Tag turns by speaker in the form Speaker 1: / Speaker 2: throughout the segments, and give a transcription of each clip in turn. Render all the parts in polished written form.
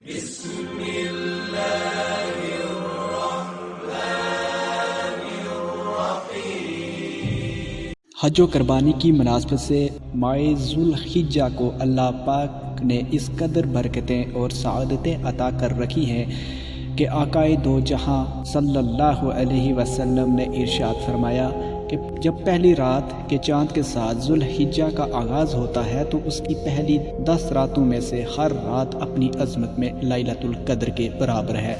Speaker 1: بسم اللہ الرحمن الرحیم۔
Speaker 2: حج و قربانی کی مناسبت سے ماہ ذوالحجہ کو اللہ پاک نے اس قدر برکتیں اور سعادتیں عطا کر رکھی ہیں کہ آقائے دو جہاں صلی اللہ علیہ وسلم نے ارشاد فرمایا کہ جب پہلی رات کے چاند کے ساتھ ذوالحجہ کا آغاز ہوتا ہے تو اس کی پہلی 10 راتوں میں سے ہر رات اپنی عظمت میں لیلۃ القدر کے برابر ہے۔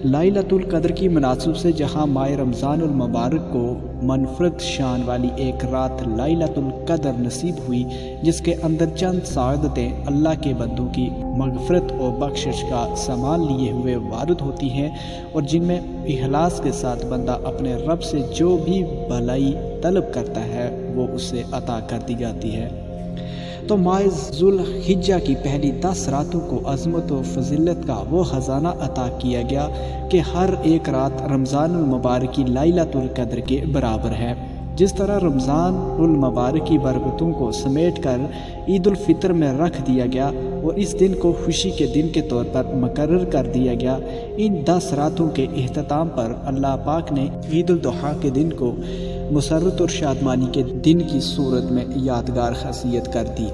Speaker 2: لیلۃ القدر کی مناسبت سے جہاں ماہ رمضان المبارک کو منفرد شان والی ایک رات لیلۃ القدر نصیب ہوئی جس کے اندر چند سعادتیں اللہ کے بندوں کی مغفرت اور بخشش کا سامان لیے ہوئے وارد ہوتی ہیں اور جن میں اخلاص کے ساتھ بندہ اپنے رب سے جو بھی بھلائی طلب کرتا ہے وہ اسے عطا کر دی جاتی ہے۔ تو ماہ ذوالحجہ کی پہلی 10 راتوں کو عظمت و فضیلت کا وہ خزانہ عطا کیا گیا کہ ہر ایک رات رمضان المبارک کی لیلۃ القدر کے برابر ہے۔ جس طرح رمضان المبارک کی برکتوں کو سمیٹ کر عید الفطر میں رکھ دیا گیا اور اس دن کو خوشی کے دن کے طور پر مقرر کر دیا گیا، ان 10 راتوں کے اختتام پر اللہ پاک نے عید الاضحیٰ کے دن کو مسرت اور شادمانی کے دن کی صورت میں یادگار خاصیت کر دی۔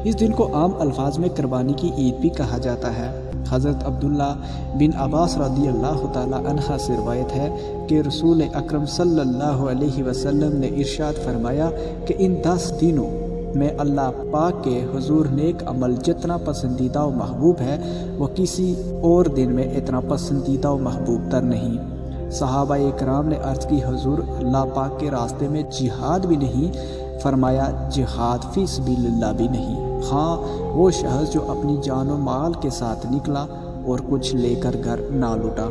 Speaker 2: اس دن کو عام الفاظ میں قربانی کی عید بھی کہا جاتا ہے۔ حضرت عبداللہ بن عباس رضی اللہ تعالی عنہ سے روایت ہے کہ رسول اکرم صلی اللہ علیہ وسلم نے ارشاد فرمایا کہ ان 10 دنوں میں اللہ پاک کے حضور نیک عمل جتنا پسندیدہ و محبوب ہے وہ کسی اور دن میں اتنا پسندیدہ و محبوب تر نہیں۔ صحابہ اکرام نے عرض کی حضور اللہ پاک کے راستے میں جہاد بھی نہیں؟ فرمایا جہاد فی سبیل اللہ بھی نہیں، ہاں وہ شخص جو اپنی جان و مال کے ساتھ نکلا اور کچھ لے کر گھر نہ لوٹا۔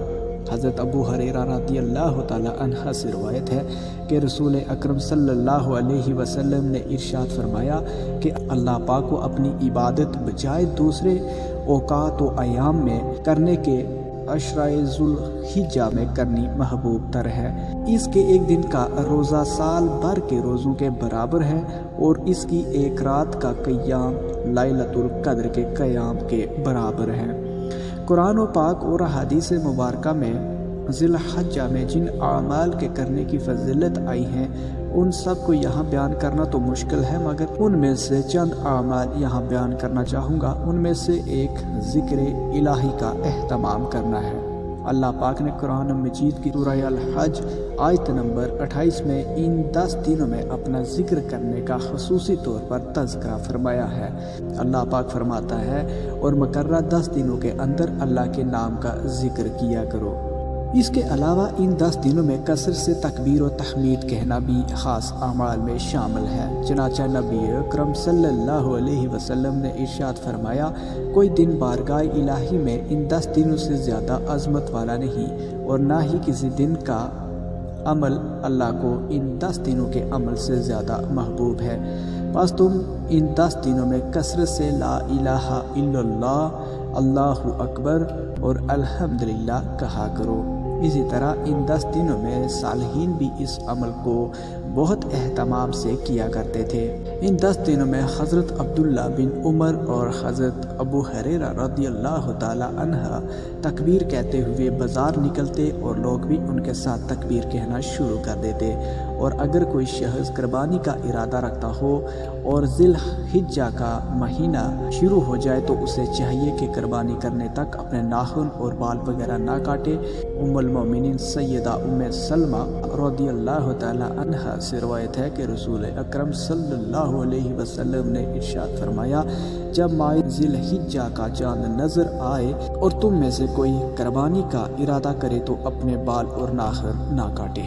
Speaker 2: حضرت ابو ہریرہ رضی اللہ تعالی عنہ سے روایت ہے کہ رسول اکرم صلی اللہ علیہ وسلم نے ارشاد فرمایا کہ اللہ پاک کو اپنی عبادت بجائے دوسرے اوقات و ایام میں کرنے کے عشرۂ ذوالحجہ میں کرنی محبوب تر ہے۔ اس کے ایک دن کا روزہ سال بھر کے روزوں کے برابر ہے اور اس کی ایک رات کا قیام لیلۃ القدر کے قیام کے برابر ہے۔ قرآن و پاک اور احادیث مبارکہ میں ذی الحجہ میں جن اعمال کے کرنے کی فضیلت آئی ہیں ان سب کو یہاں بیان کرنا تو مشکل ہے، مگر ان میں سے چند اعمال یہاں بیان کرنا چاہوں گا۔ ان میں سے ایک ذکر الہی کا اہتمام کرنا ہے۔ اللہ پاک نے قرآن مجید کی سورہ الحج آیت نمبر 28 میں ان 10 دنوں میں اپنا ذکر کرنے کا خصوصی طور پر تذکرہ فرمایا ہے۔ اللہ پاک فرماتا ہے اور مقررہ 10 دنوں کے اندر اللہ کے نام کا ذکر کیا کرو۔ اس کے علاوہ ان 10 دنوں میں کثرت سے تکبیر و تحمید کہنا بھی خاص اعمال میں شامل ہے۔ چنانچہ نبی اکرم صلی اللہ علیہ وسلم نے ارشاد فرمایا کوئی دن بارگاہ الہی میں ان 10 دنوں سے زیادہ عظمت والا نہیں اور نہ ہی کسی دن کا عمل اللہ کو ان 10 دنوں کے عمل سے زیادہ محبوب ہے۔ بس تم ان 10 دنوں میں کثرت سے لا الہ الا اللہ، اللہ اکبر اور الحمدللہ کہا کرو۔ اسی طرح ان 10 دنوں میں صالحین بھی اس عمل کو بہت اہتمام سے کیا کرتے تھے۔ ان 10 دنوں میں حضرت عبداللہ بن عمر اور حضرت ابو ہریرہ رضی اللہ تعالی عنہ تکبیر کہتے ہوئے بازار نکلتے اور لوگ بھی ان کے ساتھ تکبیر کہنا شروع کر دیتے، اور اگر کوئی شخص قربانی کا ارادہ رکھتا ہو اور ذی الحجہ کا مہینہ شروع ہو جائے تو اسے چاہیے کہ قربانی کرنے تک اپنے ناخن اور بال وغیرہ نہ کاٹے۔ ام المومنین سیدہ ام سلمہ رضی اللہ تعالی عنہ سے روایت ہے کہ رسول اکرم صلی اللہ علیہ وسلم نے ارشاد فرمایا جب ماہ ذی الحجہ کا چاند نظر آئے اور تم میں سے کوئی قربانی کا ارادہ کرے تو اپنے بال اور ناخن نہ کاٹے۔